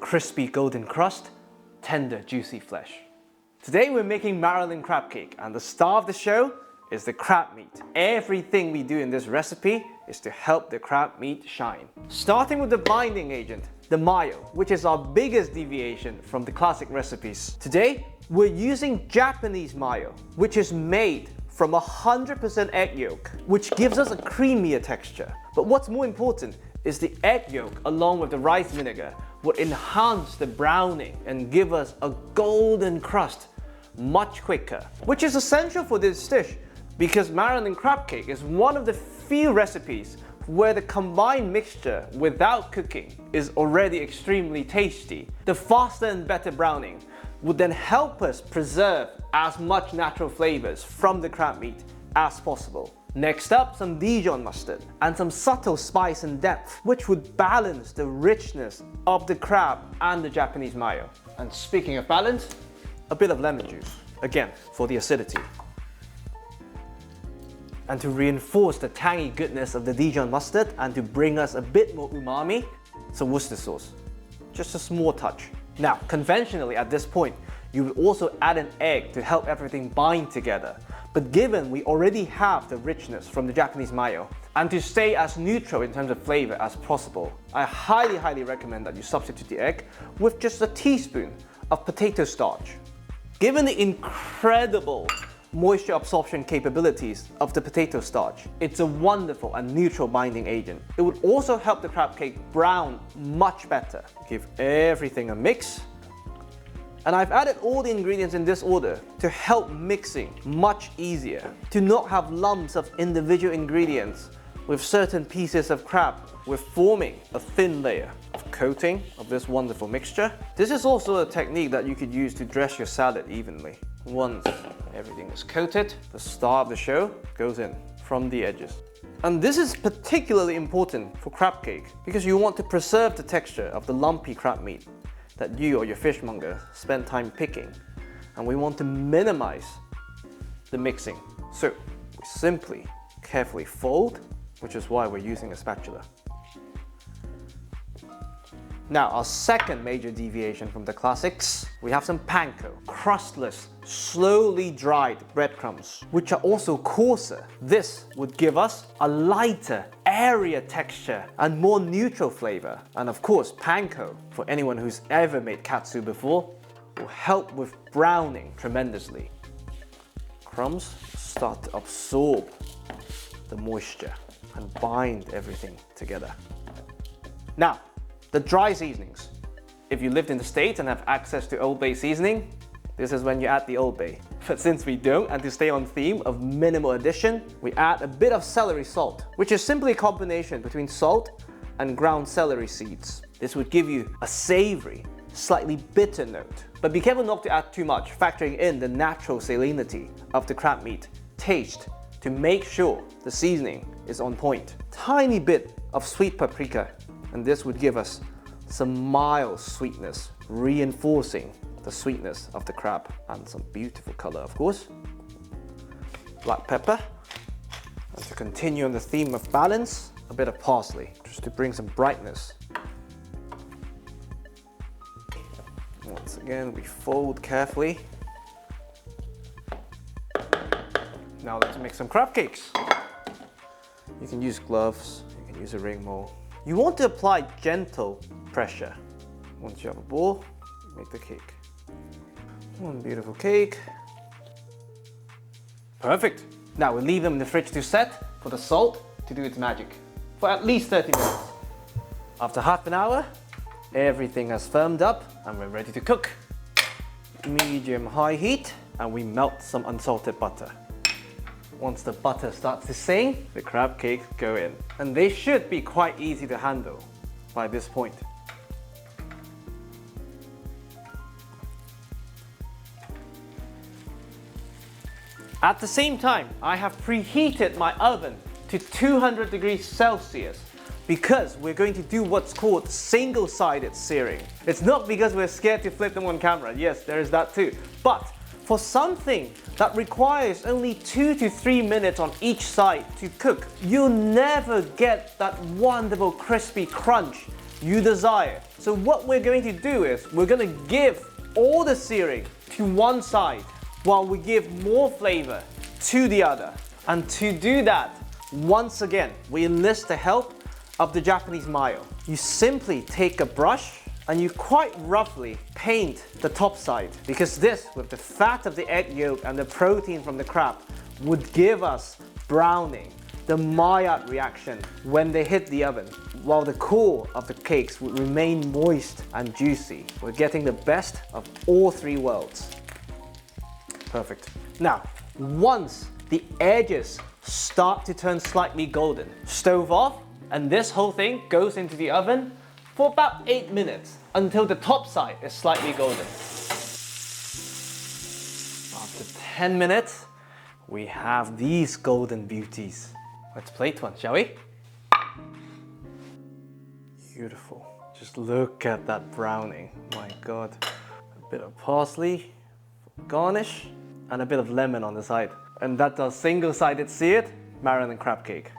crispy golden crust, tender juicy flesh. Today we're making Maryland crab cake, and the star of the show is the crab meat. Everything we do in this recipe is to help the crab meat shine. Starting with the binding agent, the mayo, which is our biggest deviation from the classic recipes. Today, we're using Japanese mayo, which is made from 100% egg yolk, which gives us a creamier texture. But what's more important is the egg yolk along with the rice vinegar would enhance the browning and give us a golden crust much quicker, which is essential for this dish because Maryland crab cake is one of the few recipes where the combined mixture without cooking is already extremely tasty. The faster and better browning would then help us preserve as much natural flavors from the crab meat as possible. Next up, some Dijon mustard and some subtle spice and depth, which would balance the richness of the crab and the Japanese mayo. And speaking of balance, a bit of lemon juice, again for the acidity. And to reinforce the tangy goodness of the Dijon mustard and to bring us a bit more umami, some Worcester sauce. Just a small touch. Now, conventionally at this point, you would also add an egg to help everything bind together. But given we already have the richness from the Japanese mayo, and to stay as neutral in terms of flavor as possible, I highly recommend that you substitute the egg with just a teaspoon of potato starch. Given the incredible moisture absorption capabilities of the potato starch, it's a wonderful and neutral binding agent. It would also help the crab cake brown much better. Give everything a mix. And I've added all the ingredients in this order to help mixing much easier, to not have lumps of individual ingredients with certain pieces of crab, with forming a thin layer of coating of this wonderful mixture. This is also a technique that you could use to dress your salad evenly. Once everything is coated, the star of the show goes in from the edges. And this is particularly important for crab cake because you want to preserve the texture of the lumpy crab meat that you or your fishmonger spend time picking. And we want to minimize the mixing. So we simply carefully fold, which is why we're using a spatula. Now, our second major deviation from the classics, we have some panko, crustless, slowly dried breadcrumbs, which are also coarser. This would give us a lighter, airier texture and more neutral flavor. And of course, panko, for anyone who's ever made katsu before, will help with browning tremendously. Crumbs start to absorb the moisture and bind everything together. Now, the dry seasonings. If you lived in the States and have access to Old Bay seasoning, this is when you add the Old Bay. But since we don't, and to stay on theme of minimal addition, we add a bit of celery salt, which is simply a combination between salt and ground celery seeds. This would give you a savory, slightly bitter note. But be careful not to add too much, factoring in the natural salinity of the crab meat. Taste to make sure the seasoning is on point. Tiny bit of sweet paprika, and this would give us some mild sweetness, reinforcing the sweetness of the crab, and some beautiful color, of course. Black pepper, and to continue on the theme of balance, a bit of parsley, just to bring some brightness. Once again, we fold carefully. Now let's make some crab cakes. You can use gloves, you can use a ring mold. You want to apply gentle pressure. Once you have a bowl, make the cake. One beautiful cake. Perfect. Now we'll leave them in the fridge to set for the salt to do its magic for at least 30 minutes. After half an hour, everything has firmed up and we're ready to cook. Medium-high heat, and we melt some unsalted butter. Once the butter starts to sing, the crab cakes go in. And they should be quite easy to handle by this point. At the same time, I have preheated my oven to 200 degrees Celsius because we're going to do what's called single-sided searing. It's not because we're scared to flip them on camera. Yes, there is that too. But for something that requires only 2 to 3 minutes on each side to cook, you'll never get that wonderful crispy crunch you desire. So what we're going to do is we're going to give all the searing to one side while we give more flavor to the other. And to do that, once again, we enlist the help of the Japanese mayo. You simply take a brush and you quite roughly paint the top side, because this, with the fat of the egg yolk and the protein from the crab, would give us browning, the Maillard reaction when they hit the oven, while the core of the cakes would remain moist and juicy. We're getting the best of all three worlds. Perfect. Now, once the edges start to turn slightly golden, stove off, and this whole thing goes into the oven for about 8 minutes until the top side is slightly golden. After 10 minutes, we have these golden beauties. Let's plate one, shall we? Beautiful. Just look at that browning. My God. A bit of parsley, garnish, and a bit of lemon on the side. And that's our single-sided seared Maryland crab cake.